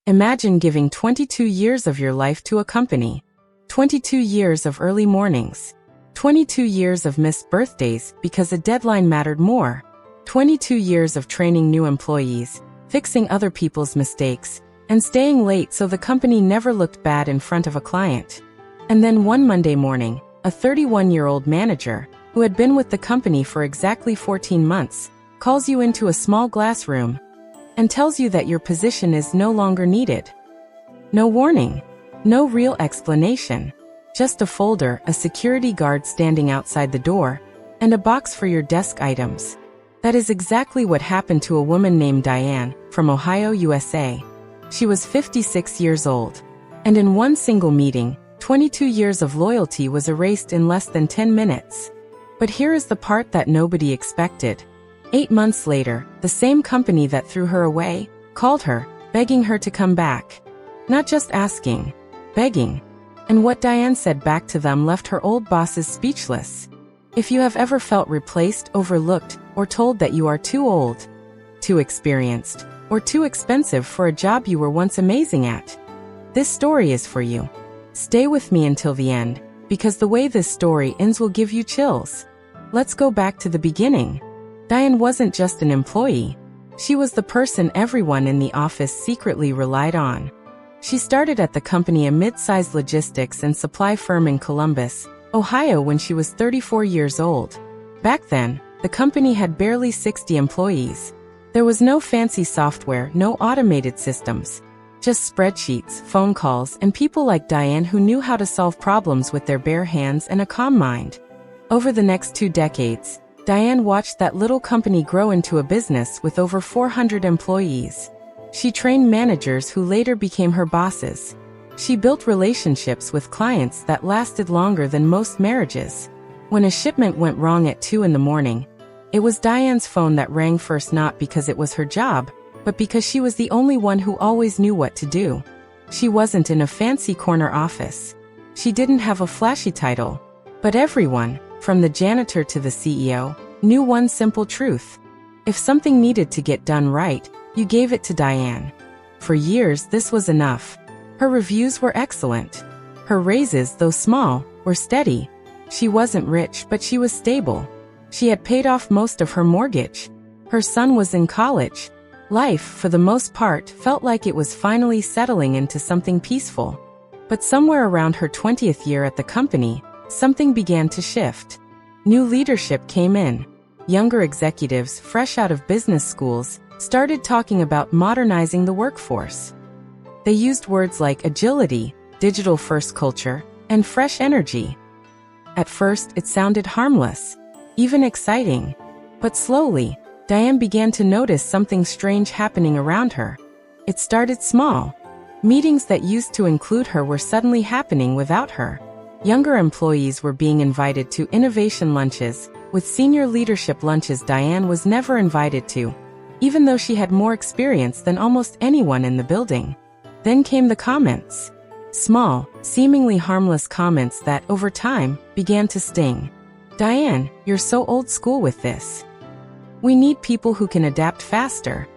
Imagine giving 22 years of your life to a company. 22 years of early mornings. 22 years of missed birthdays because a deadline mattered more. 22 years of training new employees, fixing other people's mistakes, and staying late so the company never looked bad in front of a client. And then one Monday morning, a 31-year-old manager, who had been with the company for exactly 14 months, calls you into a small glass room and tells you that your position is no longer needed. No warning. No real explanation. Just a folder, a security guard standing outside the door, and a box for your desk items. That is exactly what happened to a woman named Diane, from Ohio, USA. She was 56 years old. And in one single meeting, 22 years of loyalty was erased in less than 10 minutes. But here is the part that nobody expected. 8 months later, the same company that threw her away, called her, begging her to come back. Not just asking, begging. And what Diane said back to them left her old bosses speechless. If you have ever felt replaced, overlooked, or told that you are too old, too experienced, or too expensive for a job you were once amazing at, this story is for you. Stay with me until the end, because the way this story ends will give you chills. Let's go back to the beginning. Diane wasn't just an employee. She was the person everyone in the office secretly relied on. She started at the company, a mid-sized logistics and supply firm in Columbus, Ohio, when she was 34 years old. Back then, the company had barely 60 employees. There was no fancy software, no automated systems. Just spreadsheets, phone calls, and people like Diane who knew how to solve problems with their bare hands and a calm mind. Over the next 2 decades, Diane watched that little company grow into a business with over 400 employees. She trained managers who later became her bosses. She built relationships with clients that lasted longer than most marriages. When a shipment went wrong at 2 in the morning, it was Diane's phone that rang first, not because it was her job, but because she was the only one who always knew what to do. She wasn't in a fancy corner office. She didn't have a flashy title. But everyone, from the janitor to the CEO, knew one simple truth. If something needed to get done right, you gave it to Diane. For years, this was enough. Her reviews were excellent. Her raises, though small, were steady. She wasn't rich, but she was stable. She had paid off most of her mortgage. Her son was in college. Life, for the most part, felt like it was finally settling into something peaceful. But somewhere around her 20th year at the company, something began to shift. New leadership came in. Younger executives, fresh out of business schools, started talking about modernizing the workforce. They used words like agility, digital-first culture, and fresh energy. At first, it sounded harmless, even exciting. But slowly, Diane began to notice something strange happening around her. It started small. Meetings that used to include her were suddenly happening without her. Younger employees were being invited to innovation lunches, with senior leadership lunches Diane was never invited to, even though she had more experience than almost anyone in the building. Then came the comments. Small, seemingly harmless comments that, over time, began to sting. Diane, you're so old school with this. We need people who can adapt faster.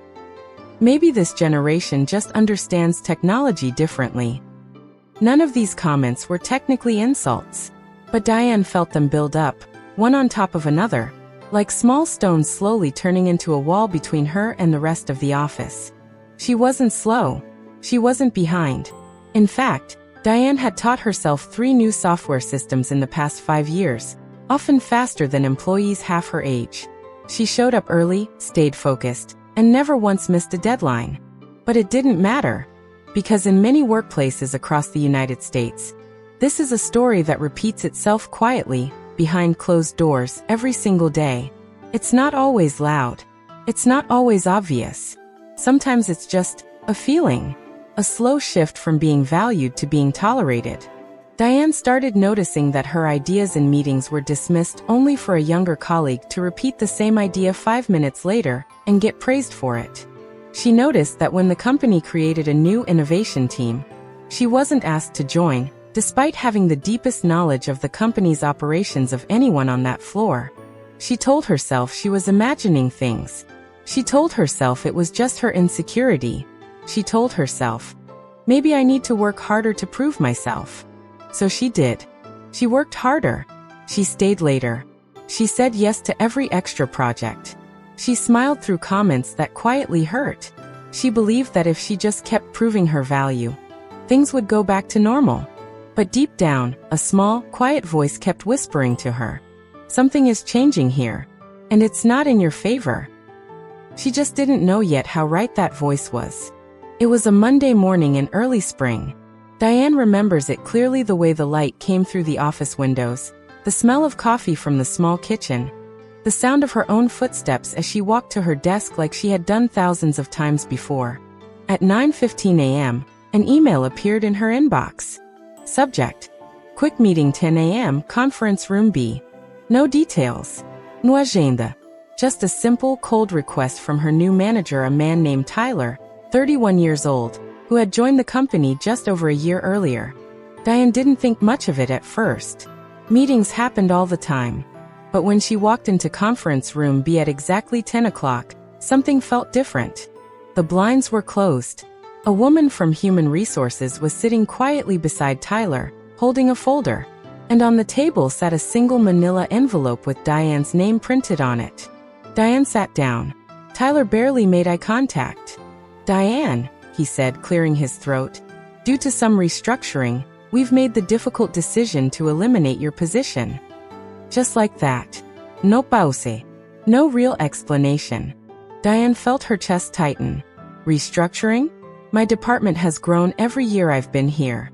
Maybe this generation just understands technology differently. None of these comments were technically insults, but Diane felt them build up, one on top of another, like small stones slowly turning into a wall between her and the rest of the office. She wasn't slow. She wasn't behind. In fact, Diane had taught herself 3 new software systems in the past 5 years, often faster than employees half her age. She showed up early, stayed focused, and never once missed a deadline. But it didn't matter, because in many workplaces across the United States, this is a story that repeats itself quietly, behind closed doors, every single day. It's not always loud. It's not always obvious. Sometimes it's just a feeling. A slow shift from being valued to being tolerated. Diane started noticing that her ideas in meetings were dismissed only for a younger colleague to repeat the same idea 5 minutes later and get praised for it. She noticed that when the company created a new innovation team, she wasn't asked to join, despite having the deepest knowledge of the company's operations of anyone on that floor. She told herself she was imagining things. She told herself it was just her insecurity. She told herself, maybe I need to work harder to prove myself. So she did. She worked harder. She stayed later. She said yes to every extra project. She smiled through comments that quietly hurt. She believed that if she just kept proving her value, things would go back to normal. But deep down, a small, quiet voice kept whispering to her, something is changing here, and it's not in your favor. She just didn't know yet how right that voice was. It was a Monday morning in early spring. Diane remembers it clearly, the way the light came through the office windows, the smell of coffee from the small kitchen, the sound of her own footsteps as she walked to her desk like she had done thousands of times before. At 9:15 a.m., an email appeared in her inbox. Subject: Quick meeting 10 a.m. Conference Room B. No details. No agenda. Just a simple, cold request from her new manager, a man named Tyler, 31 years old, who had joined the company just over a year earlier. Diane didn't think much of it at first. Meetings happened all the time. But when she walked into Conference Room B at exactly 10 o'clock, something felt different. The blinds were closed. A woman from Human Resources was sitting quietly beside Tyler, holding a folder. And on the table sat a single manila envelope with Diane's name printed on it. Diane sat down. Tyler barely made eye contact. "Diane," he said, clearing his throat, "due to some restructuring, we've made the difficult decision to eliminate your position." Just like that. No pause. No real explanation. Diane felt her chest tighten. "Restructuring? My department has grown every year I've been here."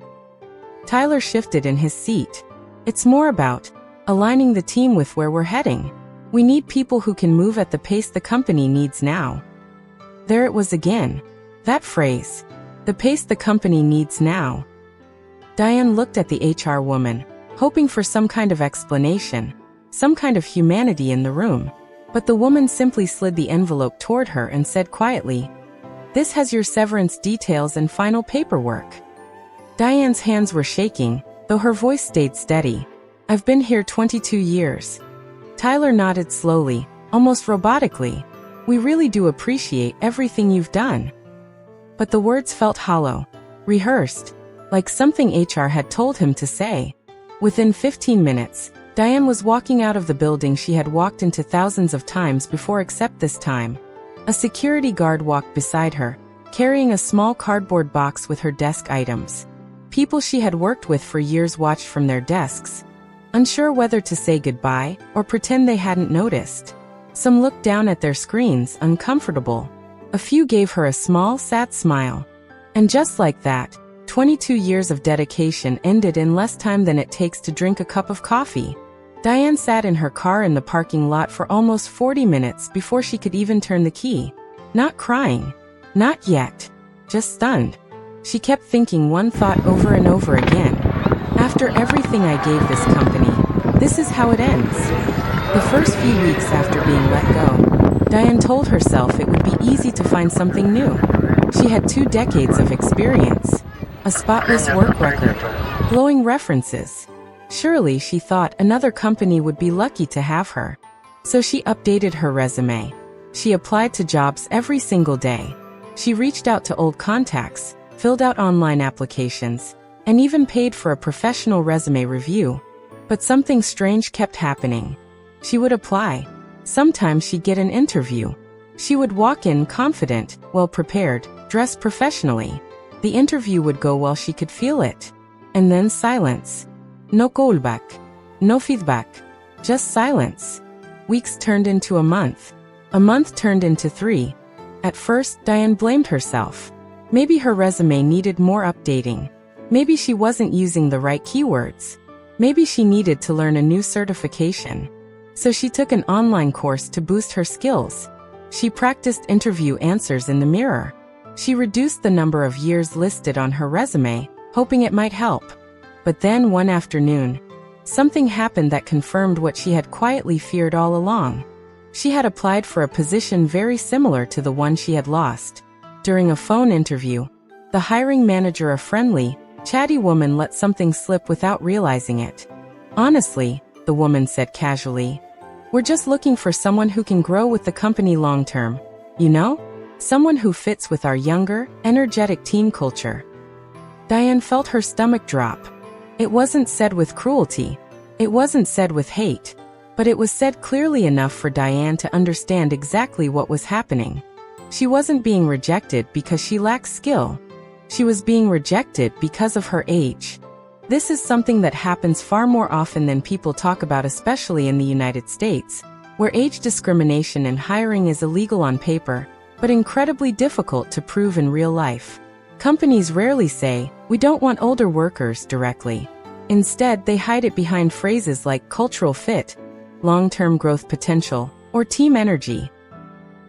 Tyler shifted in his seat. "It's more about aligning the team with where we're heading. We need people who can move at the pace the company needs now." There it was again. That phrase. The pace the company needs now. Diane looked at the HR woman, hoping for some kind of explanation, some kind of humanity in the room. But the woman simply slid the envelope toward her and said quietly, "This has your severance details and final paperwork." Diane's hands were shaking, though her voice stayed steady. "I've been here 22 years. Tyler nodded slowly, almost robotically. "We really do appreciate everything you've done." But the words felt hollow, rehearsed, like something HR had told him to say. Within 15 minutes, Diane was walking out of the building she had walked into thousands of times before, except this time. A security guard walked beside her, carrying a small cardboard box with her desk items. People she had worked with for years watched from their desks, unsure whether to say goodbye or pretend they hadn't noticed. Some looked down at their screens, uncomfortable. A few gave her a small, sad smile. And just like that, 22 years of dedication ended in less time than it takes to drink a cup of coffee. Diane sat in her car in the parking lot for almost 40 minutes before she could even turn the key. Not crying. Not yet. Just stunned. She kept thinking one thought over and over again. After everything I gave this company, this is how it ends. The first few weeks after being let go, Diane told herself it would be easy to find something new. She had 2 decades of experience, a spotless work record, glowing references. Surely, she thought, another company would be lucky to have her. So she updated her resume. She applied to jobs every single day. She reached out to old contacts, filled out online applications, and even paid for a professional resume review. But something strange kept happening. She would apply. Sometimes she'd get an interview. She would walk in confident, well-prepared, dressed professionally. The interview would go well, she could feel it. And then silence. No callback. No feedback. Just silence. Weeks turned into a month. A month turned into 3. At first, Diane blamed herself. Maybe her resume needed more updating. Maybe she wasn't using the right keywords. Maybe she needed to learn a new certification. So she took an online course to boost her skills. She practiced interview answers in the mirror. She reduced the number of years listed on her resume, hoping it might help. But then one afternoon, something happened that confirmed what she had quietly feared all along. She had applied for a position very similar to the one she had lost. During a phone interview, the hiring manager, a friendly, chatty woman, let something slip without realizing it. "Honestly," the woman said casually, "we're just looking for someone who can grow with the company long term. You know? someone who fits with our younger, energetic teen culture. Diane felt her stomach drop. It wasn't said with cruelty. It wasn't said with hate. But it was said clearly enough for Diane to understand exactly what was happening. She wasn't being rejected because she lacked skill. She was being rejected because of her age. This is something that happens far more often than people talk about, especially in the United States, where age discrimination in hiring is illegal on paper, but incredibly difficult to prove in real life. Companies rarely say, "We don't want older workers," directly. Instead, they hide it behind phrases like cultural fit, long-term growth potential, or team energy.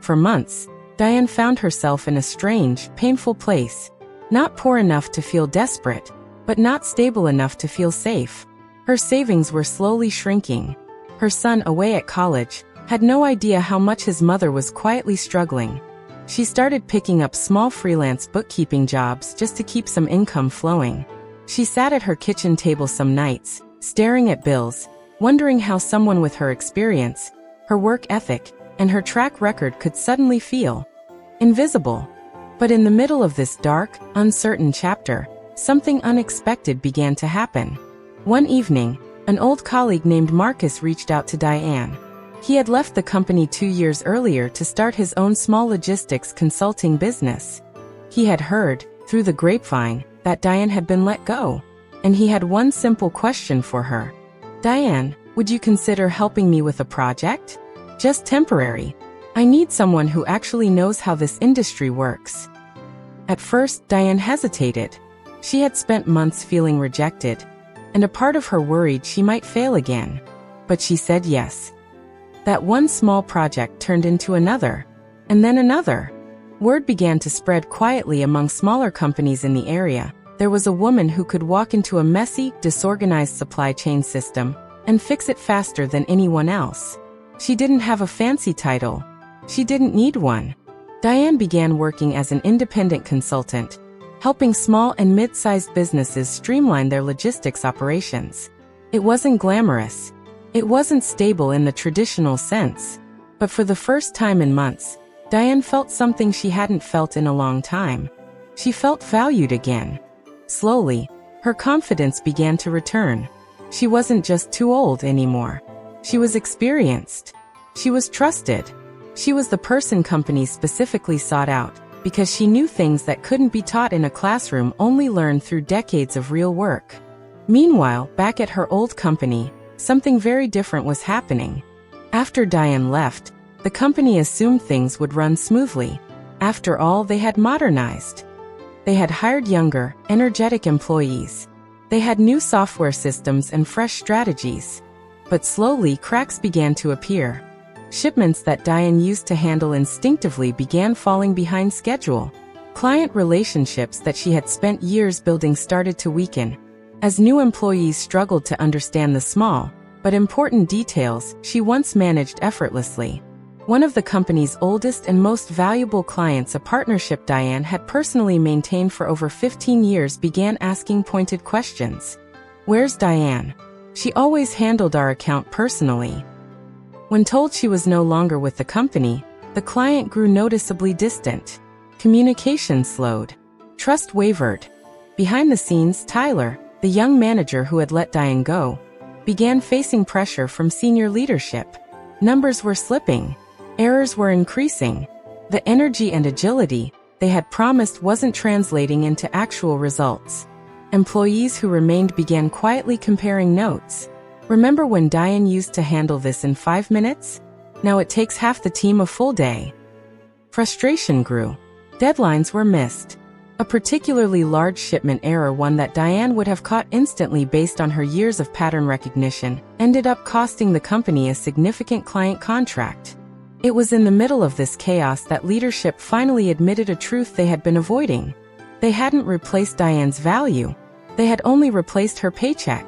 For months, Diane found herself in a strange, painful place. Not poor enough to feel desperate, but not stable enough to feel safe. Her savings were slowly shrinking. Her son, away at college, had no idea how much his mother was quietly struggling. She started picking up small freelance bookkeeping jobs just to keep some income flowing. She sat at her kitchen table some nights, staring at bills, wondering how someone with her experience, her work ethic, and her track record could suddenly feel invisible. But in the middle of this dark, uncertain chapter, something unexpected began to happen. One evening, an old colleague named Marcus reached out to Diane. He had left the company 2 years earlier to start his own small logistics consulting business. He had heard, through the grapevine, that Diane had been let go, and he had one simple question for her. "Diane, would you consider helping me with a project? Just temporary. I need someone who actually knows how this industry works." At first, Diane hesitated. She had spent months feeling rejected, and a part of her worried she might fail again. But she said yes. That one small project turned into another, and then another. Word began to spread quietly among smaller companies in the area. There was a woman who could walk into a messy, disorganized supply chain system and fix it faster than anyone else. She didn't have a fancy title. She didn't need one. Diane began working as an independent consultant, helping small and mid-sized businesses streamline their logistics operations. It wasn't glamorous. It wasn't stable in the traditional sense. But for the first time in months, Diane felt something she hadn't felt in a long time. She felt valued again. Slowly, her confidence began to return. She wasn't just too old anymore. She was experienced. She was trusted. She was the person companies specifically sought out, because she knew things that couldn't be taught in a classroom, only learned through decades of real work. Meanwhile, back at her old company, something very different was happening. After Diane left, the company assumed things would run smoothly. After all, they had modernized. They had hired younger, energetic employees. They had new software systems and fresh strategies. But slowly, cracks began to appear. Shipments that Diane used to handle instinctively began falling behind schedule. Client relationships that she had spent years building started to weaken, as new employees struggled to understand the small, but important details she once managed effortlessly. One of the company's oldest and most valuable clients, a partnership Diane had personally maintained for over 15 years, began asking pointed questions. "Where's Diane? She always handled our account personally." When told she was no longer with the company, the client grew noticeably distant. Communication slowed. Trust wavered. Behind the scenes, Tyler, the young manager who had let Diane go, began facing pressure from senior leadership. Numbers were slipping. Errors were increasing. The energy and agility they had promised wasn't translating into actual results. Employees who remained began quietly comparing notes. "Remember when Diane used to handle this in 5 minutes? Now it takes half the team a full day." Frustration grew. Deadlines were missed. A particularly large shipment error, one that Diane would have caught instantly based on her years of pattern recognition, ended up costing the company a significant client contract. It was in the middle of this chaos that leadership finally admitted a truth they had been avoiding. They hadn't replaced Diane's value. They had only replaced her paycheck.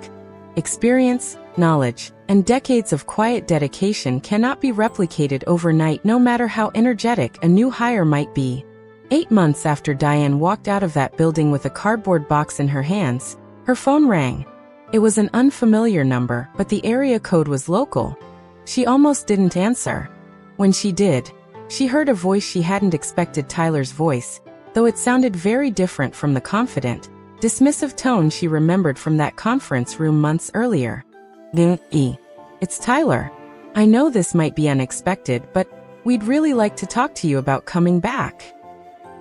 Experience, knowledge, and decades of quiet dedication cannot be replicated overnight, no matter how energetic a new hire might be. 8 months after Diane walked out of that building with a cardboard box in her hands, her phone rang. It was an unfamiliar number, but the area code was local. She almost didn't answer. When she did, She heard a voice she hadn't expected, Tyler's voice, though it sounded very different from the confident, dismissive tone she remembered from that conference room months earlier. It's Tyler. I know this might be unexpected, but we'd really like to talk to you about coming back.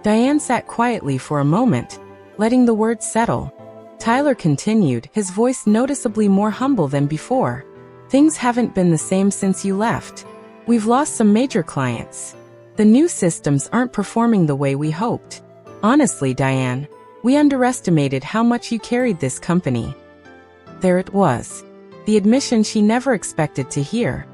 Diane sat quietly for a moment, letting the words settle. Tyler continued, his voice noticeably more humble than before. Things haven't been the same since you left. We've lost some major clients. The new systems aren't performing the way we hoped. Honestly, Diane, we underestimated how much you carried this company. There it was. The admission she never expected to hear.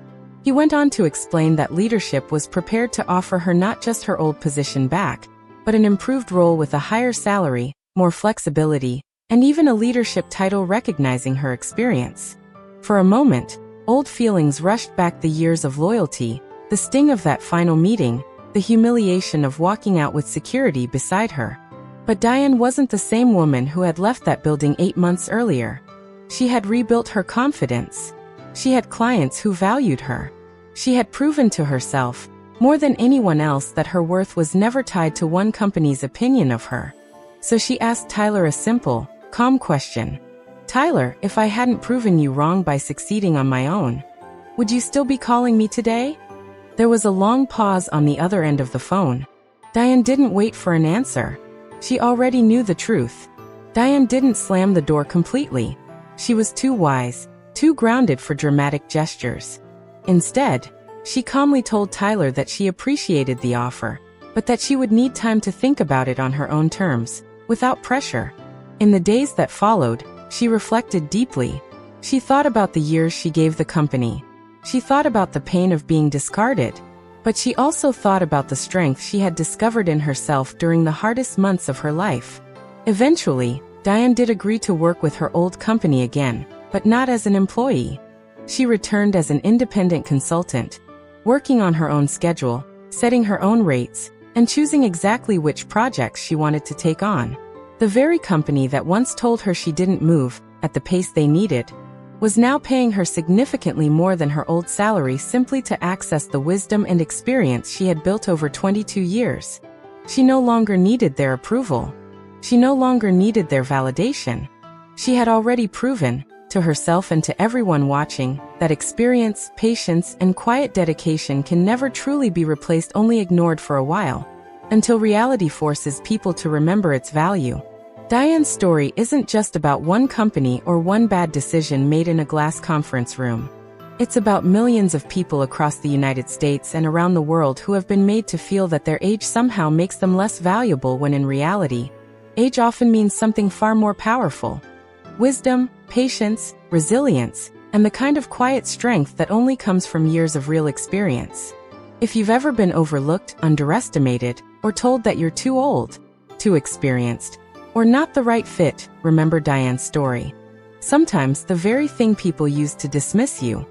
He went on to explain that leadership was prepared to offer her not just her old position back, but an improved role with a higher salary, more flexibility, and even a leadership title recognizing her experience. For a moment, old feelings rushed back, the years of loyalty, the sting of that final meeting, the humiliation of walking out with security beside her. But Diane wasn't the same woman who had left that building 8 months earlier. She had rebuilt her confidence. She had clients who valued her. She had proven to herself, more than anyone else, that her worth was never tied to one company's opinion of her. So she asked Tyler a simple, calm question. Tyler, if I hadn't proven you wrong by succeeding on my own, would you still be calling me today? There was a long pause on the other end of the phone. Diane didn't wait for an answer. She already knew the truth. Diane didn't slam the door completely. She was too wise, too grounded for dramatic gestures. Instead, she calmly told Tyler that she appreciated the offer, but that she would need time to think about it on her own terms, without pressure. In the days that followed, she reflected deeply. She thought about the years she gave the company. She thought about the pain of being discarded. But she also thought about the strength she had discovered in herself during the hardest months of her life. Eventually, Diane did agree to work with her old company again, but not as an employee. She returned as an independent consultant, working on her own schedule, setting her own rates, and choosing exactly which projects she wanted to take on. The very company that once told her she didn't move at the pace they needed was now paying her significantly more than her old salary simply to access the wisdom and experience she had built over 22 years. She no longer needed their approval. She no longer needed their validation. She had already proven, to herself and to everyone watching, that experience, patience, and quiet dedication can never truly be replaced, only ignored for a while, until reality forces people to remember its value. Diane's story isn't just about one company or one bad decision made in a glass conference room. It's about millions of people across the United States and around the world who have been made to feel that their age somehow makes them less valuable, when in reality, age often means something far more powerful. Wisdom, patience, resilience, and the kind of quiet strength that only comes from years of real experience. If you've ever been overlooked, underestimated, or told that you're too old, too experienced, or not the right fit, remember Diane's story. Sometimes the very thing people use to dismiss you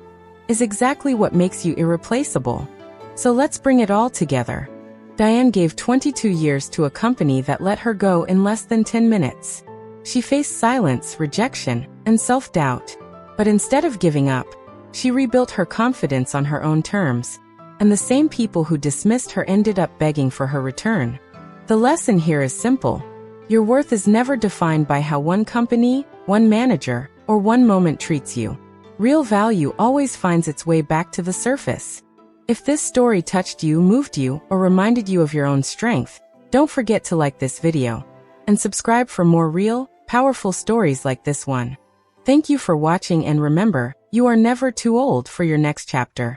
is exactly what makes you irreplaceable. So let's bring it all together. Diane gave 22 years to a company that let her go in less than 10 minutes. She faced silence, rejection, and self-doubt. But instead of giving up, she rebuilt her confidence on her own terms. And the same people who dismissed her ended up begging for her return. The lesson here is simple. Your worth is never defined by how one company, one manager, or one moment treats you. Real value always finds its way back to the surface. If this story touched you, moved you, or reminded you of your own strength, don't forget to like this video and subscribe for more real, powerful stories like this one. Thank you for watching, and remember, you are never too old for your next chapter.